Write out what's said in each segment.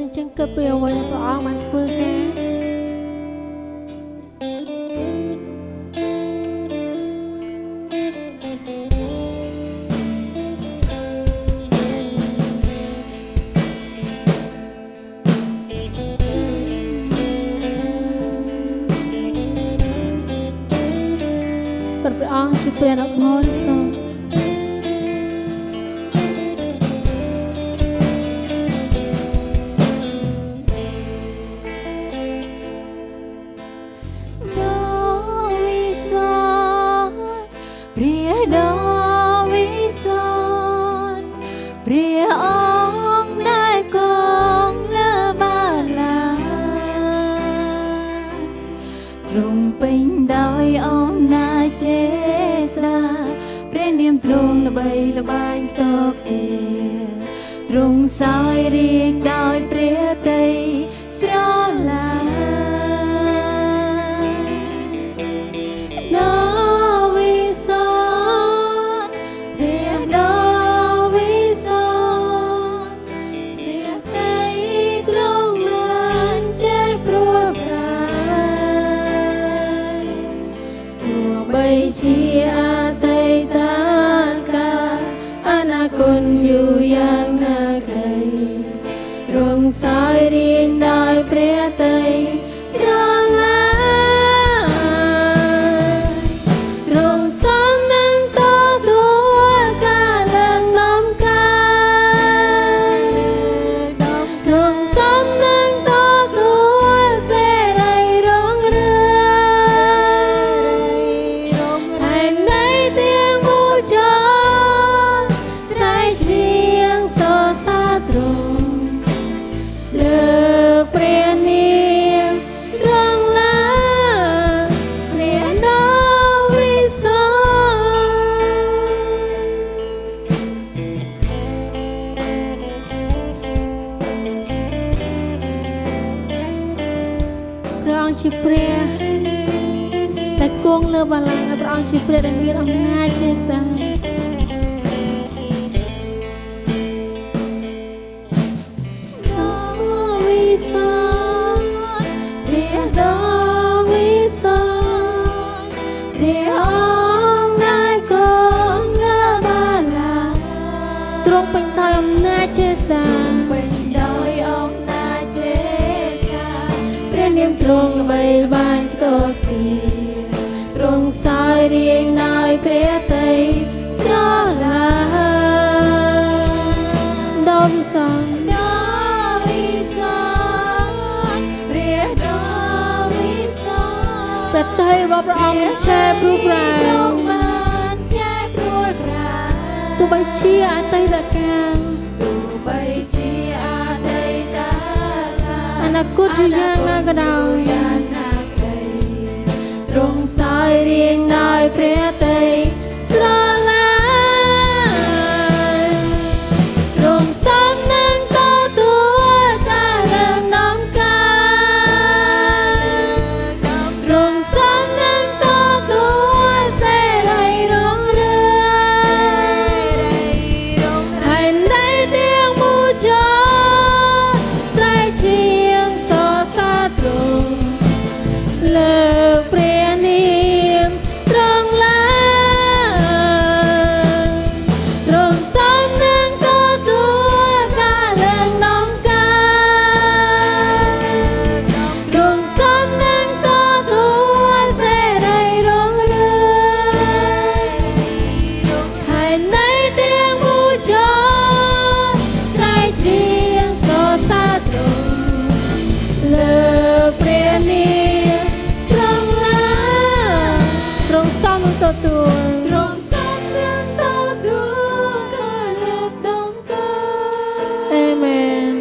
สิจังเกิดเปลี่ยวไว้ในพระองค์มันฟื้นแก่พระองค์จะเปลี่ยนออกมาที่สุดตรงเป็นดอยอ้อมนาเจสลาเปลี่ยนเนียมตรงระบายระบายตกเดียตรงสายเรียกดอยเปรียเตยสระลานาวิสานเปรียนาวิสานเปรียเตยตรงเหมือนเจ็บปวดใบชีอาไตตากาอนาคตอยู่อย่างนาไกลตรงสายเรียงได้เปรียเตยสลาตรงซ้ำนั่งต่อตัวกาลังน้ำกาตรงซ้ำนั่งต่อตัวเสไรร้องเรือตรงเลิกเปลี่ยนเนียมตรงละเปลี่ยนดาวิสพระองค์ชื่อเปรียแต่กงเลือบาลังพระองค์ชื่อเปรียได้มีอำนาจเจสตาตรงเป็นดอยอำนาจเจสดาเป็นดอยอำนาจเจสดาเปลี่ยนเนียมตรงใบบานตกตีตรงสายเรียงนายเปรียเตยสลาดาวิสานดาวิสานเปรียดาวิสานประเทศว่าพระองค์แช่ปลุกเราตัวใบเชียอาไตตะการตัวใบเชียอาไตตะการอนาคตอยู่อย่างนากระดาวตรงสายเรียงนายเปรียเตยสระลาตรงซ้ำนั่งต่อตัวกาเลิงน้ำกาตรงซ้ำนั่งต่อตัวเสไรร้องเรือเลิกเปลี่ยนเนียมตรงละตรงซ้ำนั่งต่อตัวกาเลิงน้องกาตรงซ้ำนั่งต่อตัวเสไรร้องเรือภายในเตียงบูชาใส่เชียงโซซาตรงเลิกเปลี่ยนเนียมตัวตรงซ้ำนั่งต่อตัวก็เลิกดองกันเอเมน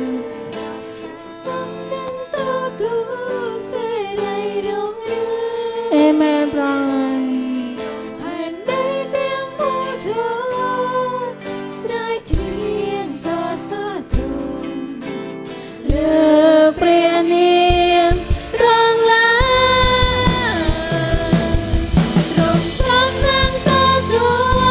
ซ้ำนั่งต่อตัวเสไรร้องเรือเอเมนพระให้ได้เตียงบูชาใส่เทียนสาสะตรงเลิกเปลี่ยนเนียมตรงละตรงซ้ำนั่งต่อตัว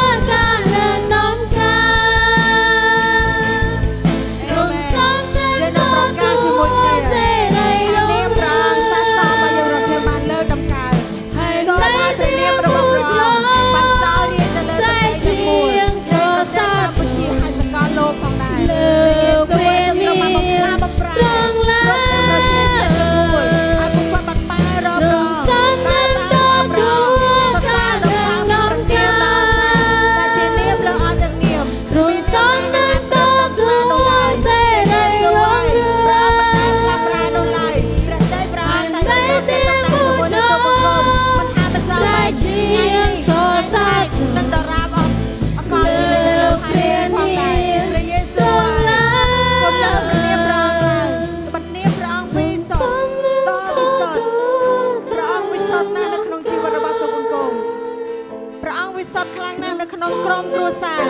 វិសុទ្ធខ្លាំងណាស់នៅក្នុងក្រុមគ្រួសារ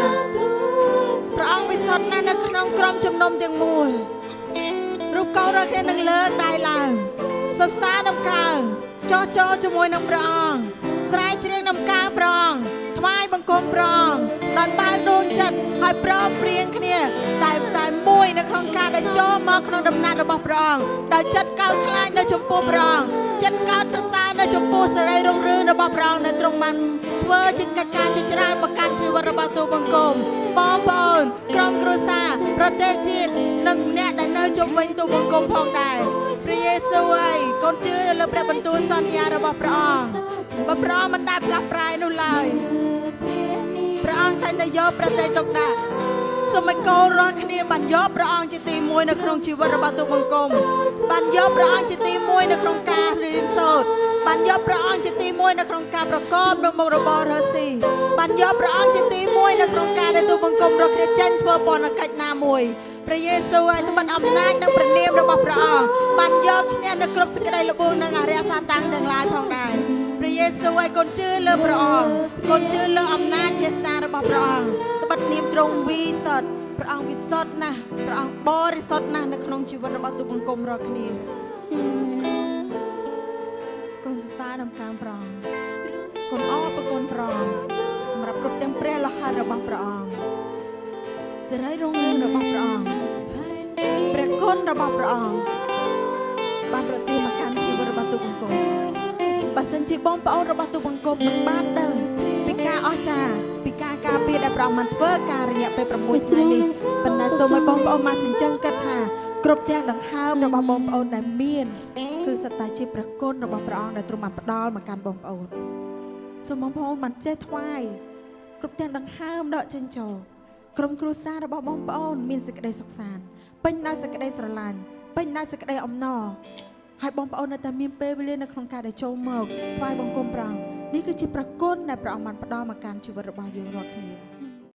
ព្រះអង្គវិសុទ្ធណាស់នៅក្នុងក្រុមជំនុំទាំងមូលរូបកូនរបស់គ្នានឹងលើកដៃឡើងសរសើរដំណើរចោះចូលជាមួយនឹងព្រះអង្គស្រែកច្រៀងដំណើរព្រះអង្គថ្វាយបង្គំព្រះអង្គដោយបើកដួងចិត្តហើយព្រមព្រៀងគ្នាតែមួយនៅក្នុងការដែលចូលមកក្នុងដំណើររបស់ព្រះអង្គដោយចិត្តកោតខ្លាចនៅចំពោះព្រះអង្គចិត្តកោតសរសើរនៅចំពោះសេរីរុងរឿងរបស់ព្រះអង្គដែលទ្រង់បានធ្វើជាកិច្ចការជាច្រើនមកកាន់ជីវិតរបស់ទូបង្គំបងប្អូនក្រុមគ្រួសារប្រទេសជាតិនិងអ្នកដែលនៅជុំវិញទូបង្គំផងដែរព្រះយេស៊ូវហើយកូនជឿលើព្រះបន្ទូលសន្យារបស់ព្រះអង្គបើព្រះអង្គមិនដែលផ្លាស់ប្រែនោះឡើយព្រះអង្គតែងតែយកប្រតិទុកដាក់សូមឲ្យកូនរាល់គ្នាបានយកព្រះអង្គជាទីមួយនៅក្នុងជីវិតរបស់ទូបង្គំបានយកព្រះអង្គជាទីមួយនៅក្នុងការរៀនសូត្របានយកព្រះអង្គជាទីមួយនៅក្នុងការប្រកបនៅមុខរបររស់ស៊ីបានយកព្រះអង្គជាទីមួយនៅក្នុងការដែលទូបង្គំរាល់គ្នាចេញធ្វើបនកិច្ចណាមួយព្រះយេស៊ូវឲ្យត្បិតអំណាចនិងព្រះនាមរបស់ព្រះអង្គបានយកឈ្នះនៅគ្រប់សេចក្តីល្បួងនិងអរិយសាតាំងទាំងឡាយផងដែរព្រះយេស៊ូវឲ្យកូនជឿលើព្រះអង្គកូនជឿលើអំណាចចេស្តារបស់ព្រះអង្គត្បិតនាមទ្រង់វិសុទ្ធព្រះអង្គវិសុទ្ធណាស់ព្រះអង្គបរិសុទ្ធណាស់នៅក្នុងជីវិតរបស់ទូបង្គំរាល់គ្នាកូនសរសើរដំណើរព្រះអង្គកូនអរព្រគុណព្រះអង្គសម្រាប់គ្រប់ទាំងព្រះលហិតរបស់ព្រះអង្គសេរីរុងរឿងរបស់ព្រះអង្គព្រះគុណរបស់ព្រះអង្គបានប្រទានមកកាន់ជីវិតរបស់ទូបង្គំបើសិនជាបងប្អូនរបស់ទូបង្គំមិនបានដឹងពីការអស្ចារ្យពីការការពារដែលព្រះអង្គបានធ្វើការរយៈពេល6ថ្ងៃនេះប៉ុន្តែសូមឲ្យបងប្អូនមកសញ្ជឹងគិតថាគ្រប់ទាំងដង្ហើមរបស់បងប្អូនដែលមានគឺសត្វតែជាព្រះគុណរបស់ព្រះអង្គដែលទ្រង់បានផ្ដល់មកកាន់បងប្អូនសូមបងប្អូនបានចេះថ្វាយគ្រប់ទាំងដង្ហើមដកចេញចូលក្រុមគ្រួសាររបស់បងប្អូនមានសេចក្តីសុខសាន្តពេញដោយសេចក្តីស្រឡាញ់ពេញដោយសេចក្តីអំណរហើយបងប្អូននៅតែមានពេលវេលានៅក្នុងការដែលចូលមកថ្វាយបង្គំព្រះអង្គនេះគឺជាព្រះគុណដែលព្រះអង្គបានផ្ដល់មកកាន់ជីវិតរបស់យើងរាល់គ្នា